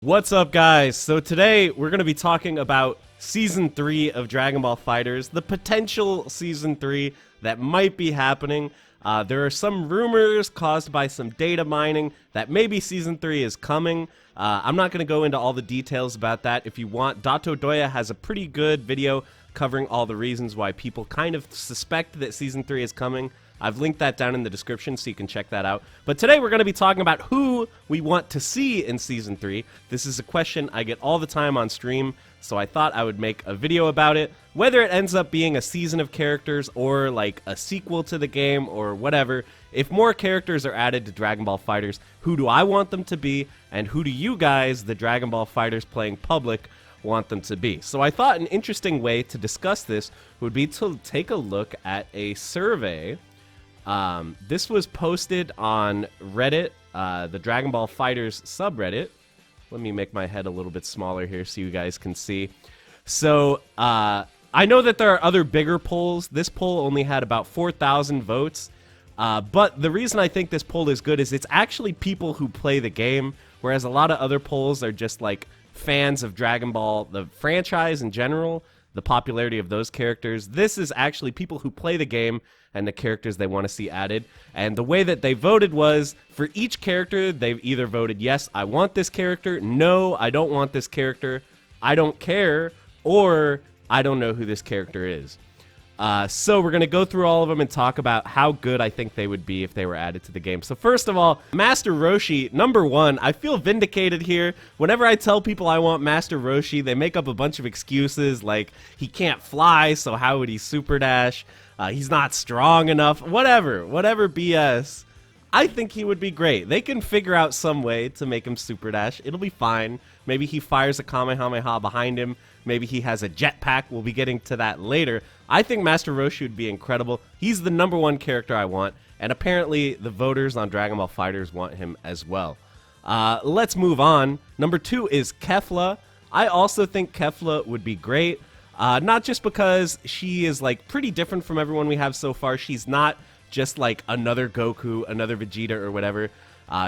What's up, guys? So today we're going to be talking about Season 3 of Dragon Ball FighterZ, the potential Season 3 that might be happening. There are some rumors caused by some data mining that maybe Season 3 is coming. I'm not going to go into all the details about that. If you want, Dato Doya has a pretty good video covering all the reasons why people kind of suspect that Season 3 is coming. I've linked that down in the description so you can check that out. But today we're going to be talking about who we want to see in Season 3. This is a question I get all the time on stream, so I thought I would make a video about it. Whether it ends up being a season of characters or like a sequel to the game or whatever, if more characters are added to Dragon Ball FighterZ, who do I want them to be, and who do you guys, the Dragon Ball FighterZ playing public, want them to be? So I thought an interesting way to discuss this would be to take a look at a survey. This was posted on Reddit, the Dragon Ball FighterZ subreddit. Let me make my head a little bit smaller here so you guys can see. So, I know that there are other bigger polls. This poll only had about 4,000 votes. But the reason I think this poll is good is it's actually people who play the game, whereas a lot of other polls are just like fans of Dragon Ball, the franchise in general, the popularity of those characters. This is actually people who play the game and the characters they want to see added. And the way that they voted was, for each character, they've either voted, yes, I want this character, no, I don't want this character, I don't care, or I don't know who this character is. So we're going to go through all of them and talk about how good I think they would be if they were added to the game. So first of all, Master Roshi, number one. I feel vindicated here. Whenever I tell people I want Master Roshi, they make up a bunch of excuses like he can't fly, so how would he super dash? He's not strong enough, whatever BS. I think he would be great. They can figure out some way to make him super dash. It'll be fine. Maybe he fires a Kamehameha behind him. Maybe he has a jetpack. We'll be getting to that later. I think Master Roshi would be incredible. He's the number one character I want, and apparently the voters on Dragon Ball FighterZ want him as well. Let's move on. Number two is Kefla. I also think Kefla would be great. Not just because she is like pretty different from everyone we have so far. She's not just like another Goku, another Vegeta or whatever.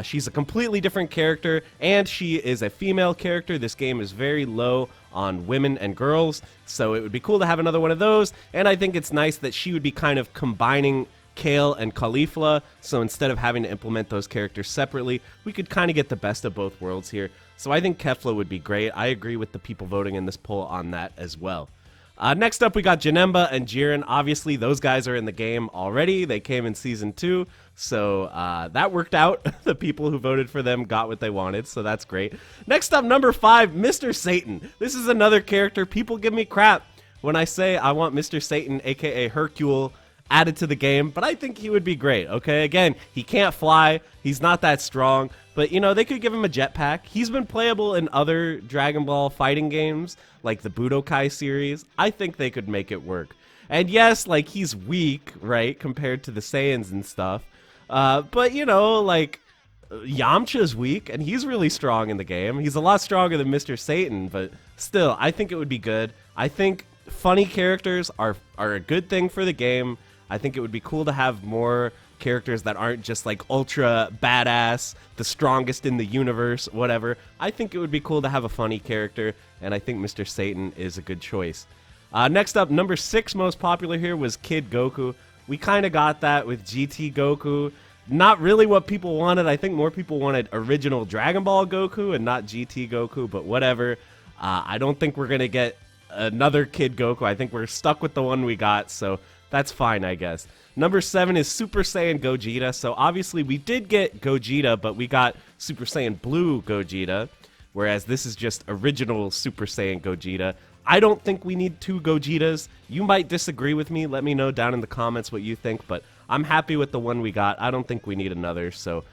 She's a completely different character, and she is a female character. This game is very low on women and girls, so it would be cool to have another one of those. And I think it's nice that she would be kind of combining Kale and Caulifla, so instead of having to implement those characters separately, we could kind of get the best of both worlds here. So I think Kefla would be great. I agree with the people voting in this poll on that as well. Next up, we got Janemba and Jiren. Obviously, those guys are in the game already. They came in Season 2, so that worked out. The people who voted for them got what they wanted, so that's great. Next up, number 5, Mr. Satan. This is another character. People give me crap when I say I want Mr. Satan, a.k.a. Hercule, added to the game, but I think he would be great, okay? Again, he can't fly. He's not that strong, but, you know, they could give him a jetpack. He's been playable in other Dragon Ball fighting games, like the Budokai series. I think they could make it work. And yes, like, he's weak, right, compared to the Saiyans and stuff, but, you know, like, Yamcha's weak, and he's really strong in the game. He's a lot stronger than Mr. Satan, but still, I think it would be good. I think funny characters are a good thing for the game. I think it would be cool to have more characters that aren't just like ultra badass, the strongest in the universe, whatever. I think it would be cool to have a funny character, and I think Mr. Satan is a good choice. Next up, number 6 most popular here was Kid Goku. We kind of got that with GT Goku. Not really what people wanted. I think more people wanted original Dragon Ball Goku and not GT Goku, but whatever. I don't think we're going to get another Kid Goku. I think we're stuck with the one we got, so that's fine, I guess. Number 7 is Super Saiyan Gogeta. So obviously we did get Gogeta, but we got Super Saiyan Blue Gogeta, whereas this is just original Super Saiyan Gogeta. I don't think we need 2 Gogetas. You might disagree with me. Let me know down in the comments what you think, but I'm happy with the one we got. I don't think we need another, so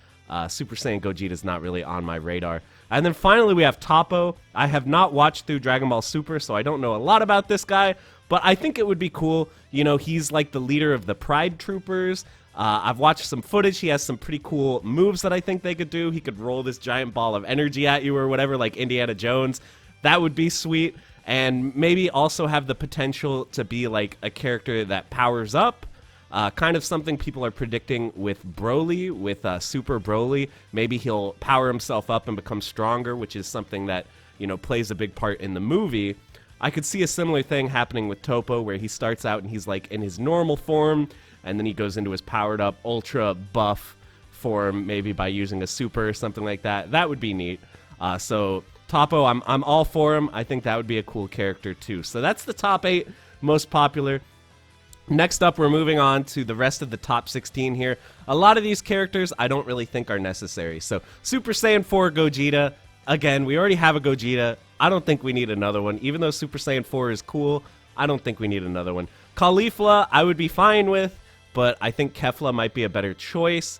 Super Saiyan Gogeta is not really on my radar. And then finally we have Toppo. I have not watched through Dragon Ball Super, so I don't know a lot about this guy, but I think it would be cool. You know, he's like the leader of the Pride Troopers. I've watched some footage. He has some pretty cool moves that I think they could do. He could roll this giant ball of energy at you or whatever, like Indiana Jones. That would be sweet. And maybe also have the potential to be like a character that powers up. Kind of something people are predicting with Broly, with Super Broly. Maybe he'll power himself up and become stronger, which is something that, you know, plays a big part in the movie. I could see a similar thing happening with Toppo, where he starts out and he's like in his normal form, and then he goes into his powered up ultra buff form, maybe by using a super or something like that. That would be neat. So Toppo, I'm all for him. I think that would be a cool character too. So that's the top 8 most popular. Next up, we're moving on to the rest of the top 16 here. A lot of these characters I don't really think are necessary. So Super Saiyan 4 Gogeta, again, we already have a Gogeta. I don't think we need another one. Even though Super Saiyan 4 is cool, I don't think we need another one. Caulifla, I would be fine with, but I think Kefla might be a better choice.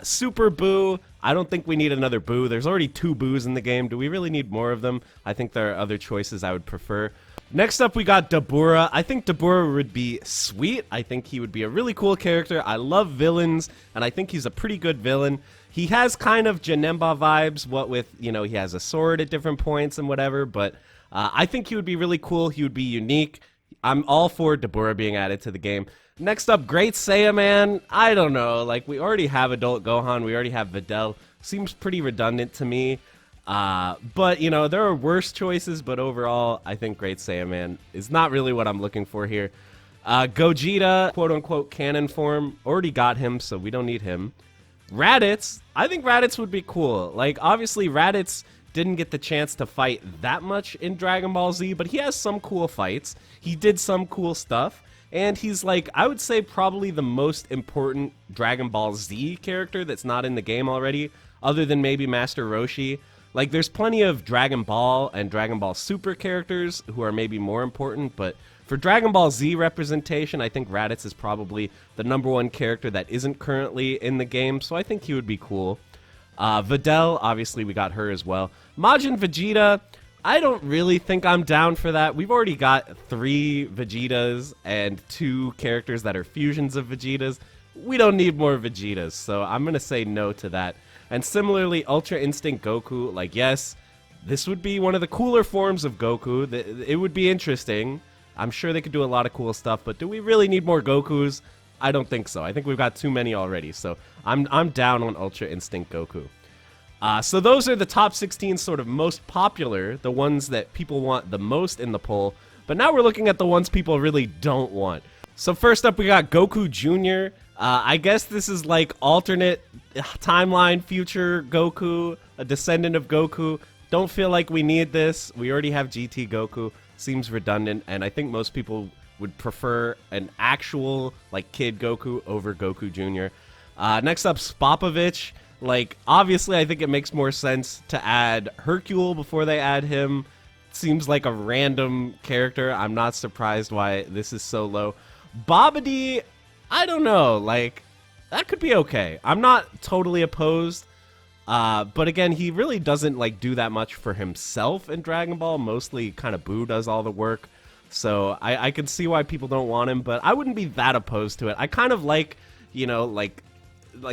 Super Boo, I don't think we need another Boo. There's already 2 Boos in the game. Do we really need more of them? I think there are other choices I would prefer. Next up, we got Dabura. I think Dabura would be sweet. I think he would be a really cool character. I love villains, and I think he's a pretty good villain. He has kind of Janemba vibes, what with, you know, he has a sword at different points and whatever, but I think he would be really cool. He would be unique. I'm all for Dabura being added to the game. Next up, Great Saiyaman. I don't know. Like, we already have Adult Gohan. We already have Videl. Seems pretty redundant to me. But, you know, there are worse choices, but overall, I think Great Saiyaman is not really what I'm looking for here. Gogeta, quote-unquote canon form. Already got him, so we don't need him. Raditz. I think Raditz would be cool. Like, obviously, Raditz didn't get the chance to fight that much in Dragon Ball Z, but he has some cool fights. He did some cool stuff. And he's, like, I would say probably the most important Dragon Ball Z character that's not in the game already, other than maybe Master Roshi. Like, there's plenty of Dragon Ball and Dragon Ball Super characters who are maybe more important, but for Dragon Ball Z representation, I think Raditz is probably the #1 character that isn't currently in the game, so I think he would be cool. Videl, obviously we got her as well. Majin Vegeta, I don't really think I'm down for that. We've already got 3 Vegetas and 2 characters that are fusions of Vegetas. We don't need more Vegetas, so I'm going to say no to that. And similarly, Ultra Instinct Goku, like, yes, this would be one of the cooler forms of Goku. It would be interesting. I'm sure they could do a lot of cool stuff, but do we really need more Gokus? I don't think so. I think we've got too many already, so I'm down on Ultra Instinct Goku. So those are the top 16 sort of most popular, the ones that people want the most in the poll, but now we're looking at the ones people really don't want. So first up, we got Goku Jr. I guess this is like alternate timeline future Goku, a descendant of Goku. Don't feel like we need this. We already have GT Goku. Seems redundant, and I think most people would prefer an actual, like, kid Goku over Goku Jr. Next up, Spopovich. Like, obviously, I think it makes more sense to add Hercule before they add him. Seems like a random character. I'm not surprised why this is so low. Babidi, I don't know. Like, that could be okay. I'm not totally opposed. But again, he really doesn't, like, do that much for himself in Dragon Ball. Mostly kind of Boo does all the work. So I can see why people don't want him, but I wouldn't be that opposed to it. I kind of like, you know, like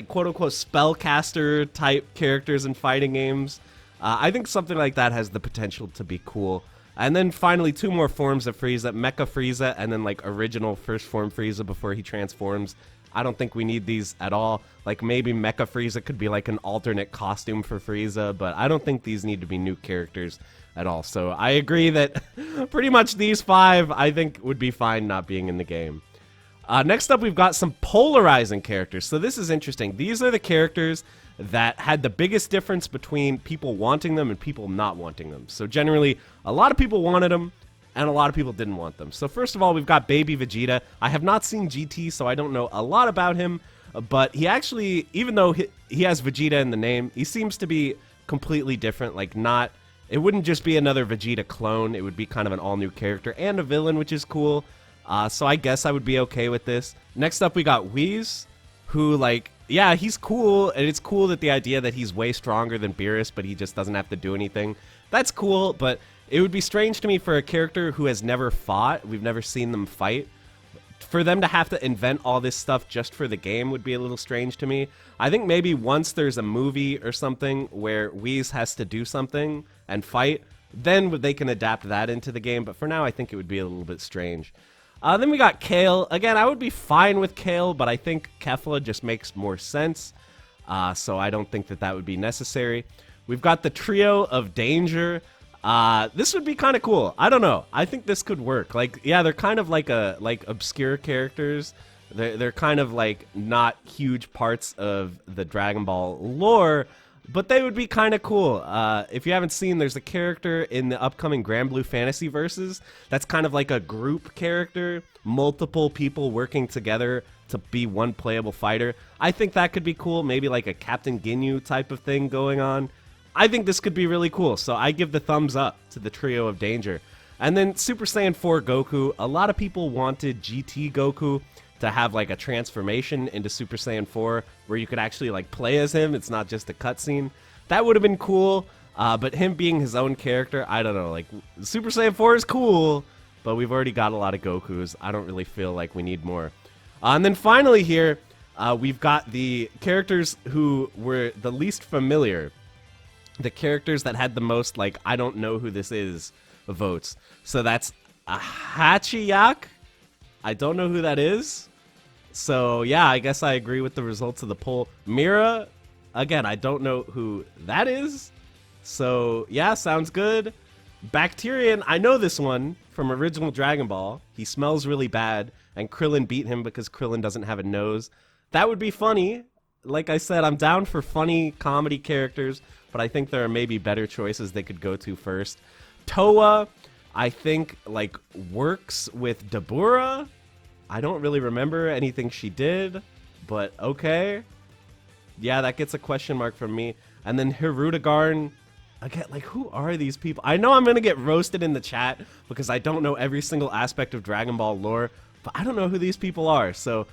quote-unquote spellcaster type characters in fighting games. I think something like that has the potential to be cool. And then finally, 2 more forms of Frieza, Mecha Frieza, and then, like, original first form Frieza before he transforms. I don't think we need these at all. Like, maybe Mecha Frieza could be like an alternate costume for Frieza, but I don't think these need to be new characters at all. So I agree that pretty much these 5, I think, would be fine not being in the game. Next up, we've got some polarizing characters. So this is interesting. These are the characters that had the biggest difference between people wanting them and people not wanting them. So generally, a lot of people wanted them, and a lot of people didn't want them. So first of all, we've got Baby Vegeta. I have not seen GT, so I don't know a lot about him, but he actually, even though he has Vegeta in the name, he seems to be completely different. Like, not, it wouldn't just be another Vegeta clone. It would be kind of an all-new character and a villain, which is cool. So I guess I would be okay with this. Next up, we got Whis, who, like, yeah, he's cool, and it's cool that the idea that he's way stronger than Beerus, but he just doesn't have to do anything. That's cool, but it would be strange to me for a character who has never fought, we've never seen them fight, for them to have to invent all this stuff just for the game would be a little strange to me. I think maybe once there's a movie or something where Whis has to do something and fight, then they can adapt that into the game, but for now I think it would be a little bit strange. Then we got Kale. Again, I would be fine with Kale, but I think Kefla just makes more sense. So I don't think that that would be necessary. We've got the trio of Danger. This would be kind of cool. I don't know. I think this could work. Like, yeah, they're kind of like obscure characters. They're kind of like not huge parts of the Dragon Ball lore, but they would be kind of cool. If you haven't seen, there's a character in the upcoming Grand Blue Fantasy Versus that's kind of like a group character, multiple people working together to be one playable fighter. I think that could be cool. Maybe like a Captain Ginyu type of thing going on. I think this could be really cool, so I give the thumbs up to the trio of Danger. And then Super Saiyan 4 Goku. A lot of people wanted GT Goku to have like a transformation into Super Saiyan 4 where you could actually like play as him. It's not just a cutscene. That would have been cool, but him being his own character, I don't know. Like, Super Saiyan 4 is cool, but we've already got a lot of Gokus. I don't really feel like we need more. And then finally here, we've got the characters who were the least familiar. The characters that had the most, like, I don't know who this is, votes. So that's Hachiyak. I don't know who that is. So, yeah, I guess I agree with the results of the poll. Mira, again, I don't know who that is. So, yeah, sounds good. Bacterian, I know this one from original Dragon Ball. He smells really bad, and Krillin beat him because Krillin doesn't have a nose. That would be funny. Like I said, I'm down for funny comedy characters, but I think there are maybe better choices they could go to first. Toa, I think, like, works with Dabura. I don't really remember anything she did, but okay. Yeah, that gets a question mark from me. And then Hirudegarn, again, like, who are these people? I know I'm going to get roasted in the chat because I don't know every single aspect of Dragon Ball lore, but I don't know who these people are. So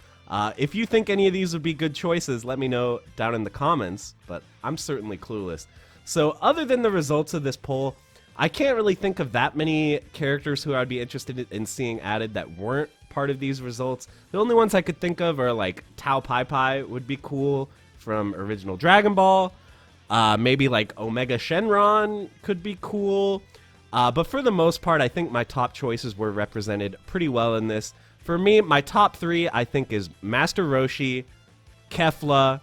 if you think any of these would be good choices, let me know down in the comments, but I'm certainly clueless. So other than the results of this poll, I can't really think of that many characters who I'd be interested in seeing added that weren't part of these results. The only ones I could think of are like Tao Pai Pai would be cool from original Dragon Ball. Maybe like Omega Shenron could be cool. But for the most part, I think my top choices were represented pretty well in this. For me, my top three, I think, is Master Roshi, Kefla,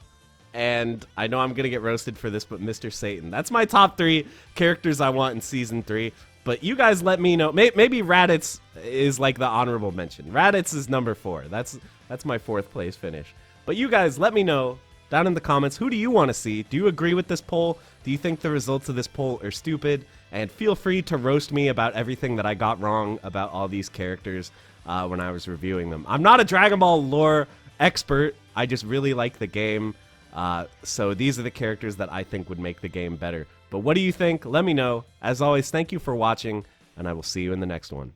and I know I'm going to get roasted for this, but Mr. Satan. That's my top three characters I want in Season 3. But you guys let me know. Maybe Raditz is like the honorable mention. Raditz is number 4. That's my 4th place finish. But you guys let me know down in the comments, who do you want to see? Do you agree with this poll? Do you think the results of this poll are stupid? And feel free to roast me about everything that I got wrong about all these characters when I was reviewing them. I'm not a Dragon Ball lore expert. I just really like the game. So these are the characters that I think would make the game better. But what do you think? Let me know. As always, thank you for watching, and I will see you in the next one.